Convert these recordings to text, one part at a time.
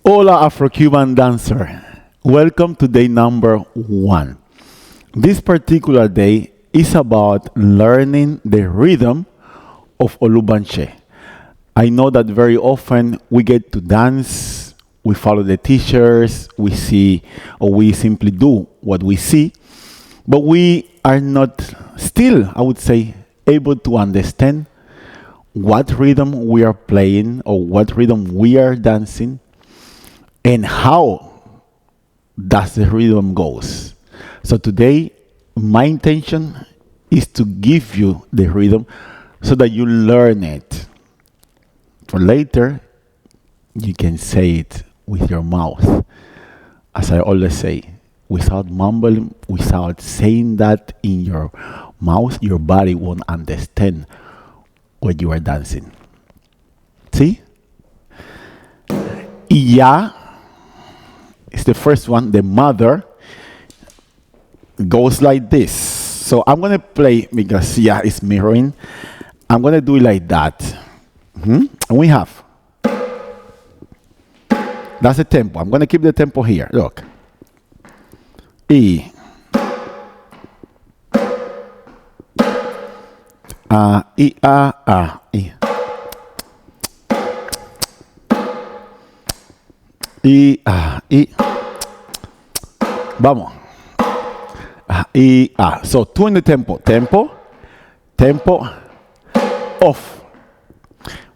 Hola Afro-Cuban dancer. Welcome to day number 1. This particular day is about learning the rhythm of Olubanche. I know that very often we get to dance, we follow the teachers, we see, or we simply do what we see, but we are not still, I would say, able to understand what rhythm we are playing or what rhythm we are dancing and how does the rhythm goes. So today, my intention is to give you the rhythm so that you learn it. For later, you can say it with your mouth. As I always say, without mumbling, without saying that in your mouth, your body won't understand what you are dancing. See? Ya is the first one. The mother goes like this. So I'm going to play because ya is mirroring. I'm going to do it like that. And we have. That's the tempo. I'm going to keep the tempo here. Look. E. E, E. E. Vamos. So two in the tempo. Tempo. Off.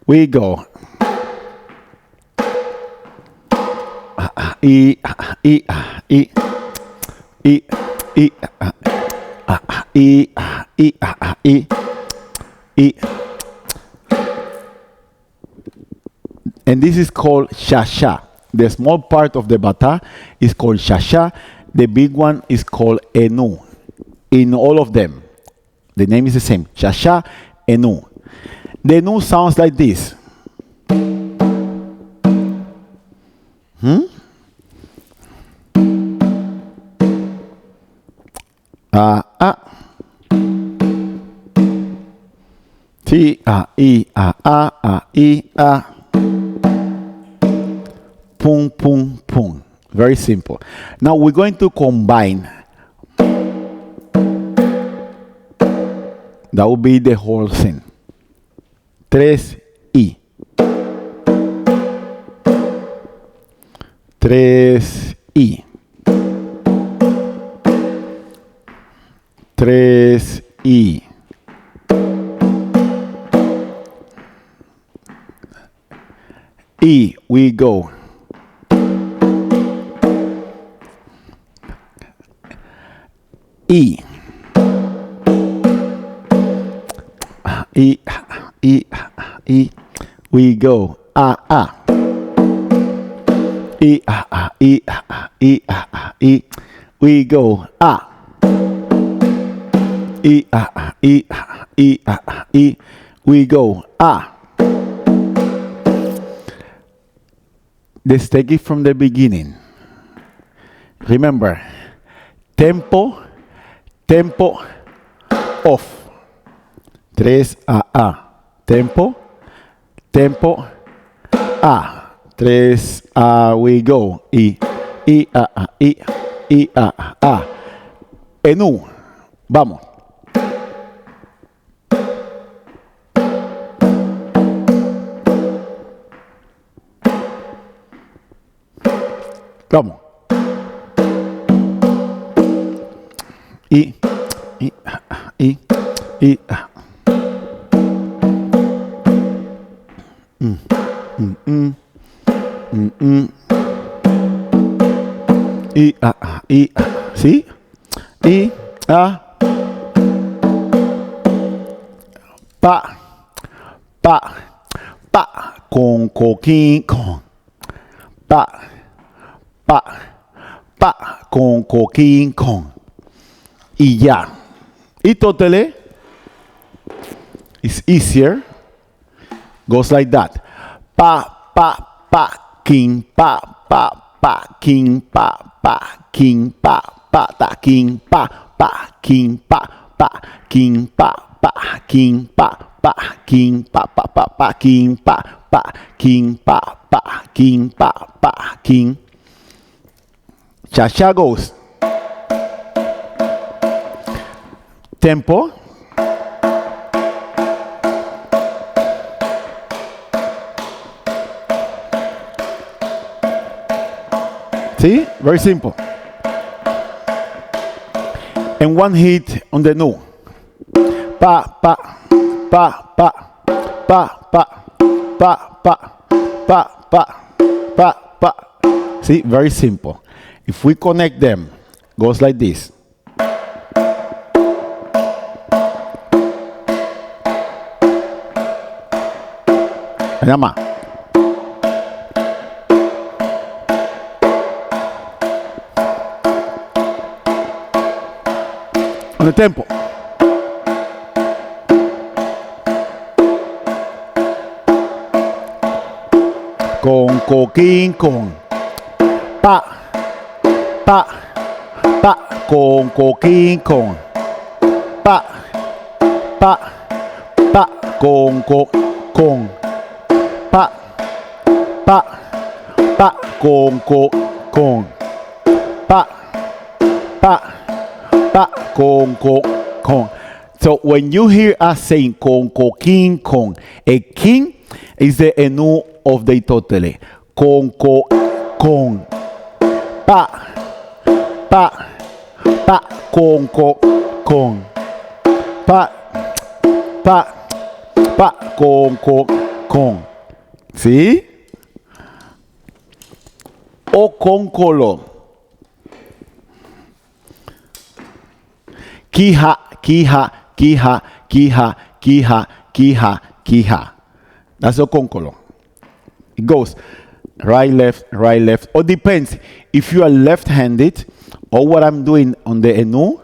We go. E. And this is called sha-sha. The small part of the Batá is called sha-sha. The big one is called enu. In all of them, the name is the same. Sha-sha, enu. The enu sounds like this. Ti, I, I. Pum, pum, pum. Very simple. Now we're going to combine. That will be the whole thing. 3 I. 3 I. E, we go. E. E, we go. E, we go. E, we go. Let's take it from the beginning. Remember, tempo, off. 3 Tempo, 3 we go. I, Enu, vamos. Vamos. I. ¿Sí? Pa, con, coquín, con. Pa, con, coquín, con. Y ya. Y totally is easier. Goes like that. King, king, king, ta, king, king, king, king, king, king, king, pa, king. Cha-cha goes. Tempo. See? Very simple. And one hit on the no. Pa, pa, pa, pa, pa, pa, pa, pa, pa, pa, pa, pa. See? Very simple. If we connect them, goes like this. Llama. On the tempo. Con, coquín, con. Pa, pa, pa, con, coquín, con. Pa, pa, pa, con, con. Pa, pa, pa, con, con. Pa, pa, pa, con, con. So when you hear us saying con, king, con, a king is the enu of the totally. Con, con. Pa, pa, pa, con, con. Pa, pa, pa, con, con. ¿Sí? O concolo. Quija, quija, quija, quija, quija, quija, quija. That's a concolo. It goes right, left, or depends if you are left-handed or what I'm doing on the enu.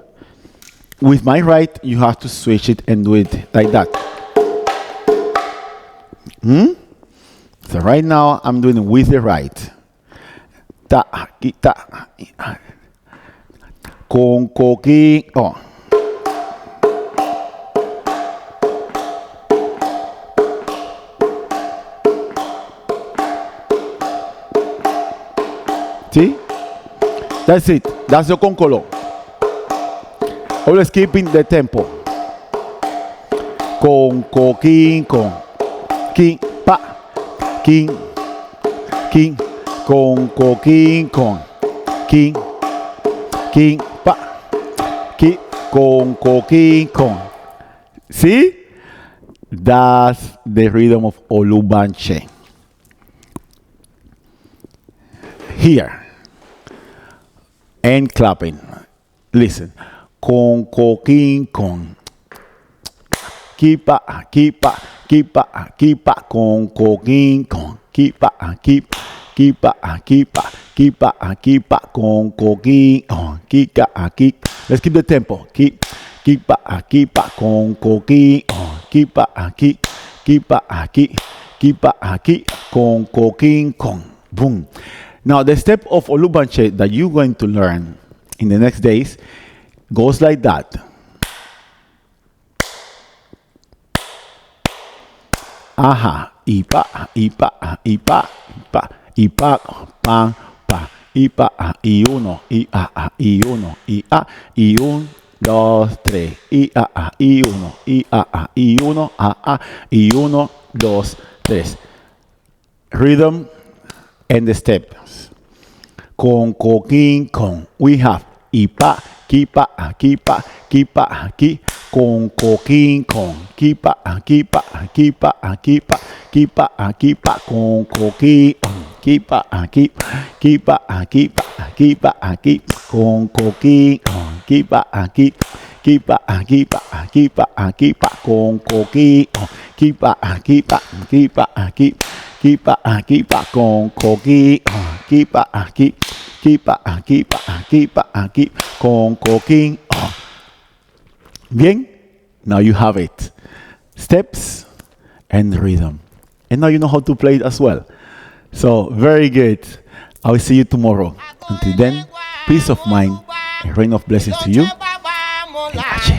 With my right, you have to switch it and do it like that. So right now, I'm doing it with the right. Ta, ki, ta, con, ki, oh. See? That's it. That's the concolo. Always keeping the tempo. Con, king, con. King, pa. King, king. Con, king, con. King, king, pa. King, con, king, con. See? That's the rhythm of Olubanche. Here. And clapping. Listen. Con, king, con. Keepa, keepa, keepa, keepa, con, king, con. Keepa, keepa, keepa, keepa, keepa, keepa, con, king, con. Keepa, keep. Let's keep the tempo. Keepa, keepa, con, king, con. Keepa, keep. Keepa, keep. Keepa, keep, con, king, con. Boom. Now, the step of Olubanche that you're going to learn in the next days goes like that. Aha, ipa, ipa, ipa, ipa, ipa, pan, pa, ipa, y uno, y uno, y un, dos, tres, y uno, y uno, y uno, dos, tres. Rhythm and the steps. Con, king, con. We have ipa, kipa, kipa, kipa, ki. Con, king, con. Kipa, kipa, kipa, kipa, kipa, kipa, con, king, con. Kipa, kipa, kipa, kipa, kipa, kipa, con, king, con. Kipa, kipa, kipa, kipa, kipa, kipa, con, king, con. Kipa, kipa, kipa, kipa. Keepa, keepa, con, coqui, keepa, keep, keepa, keepa, keepa, keep, con, coquín. Bien, now you have it. Steps and rhythm. And now you know how to play it as well. So, very good. I will see you tomorrow. Until then, peace of mind and rain of blessings to you. Eleggua.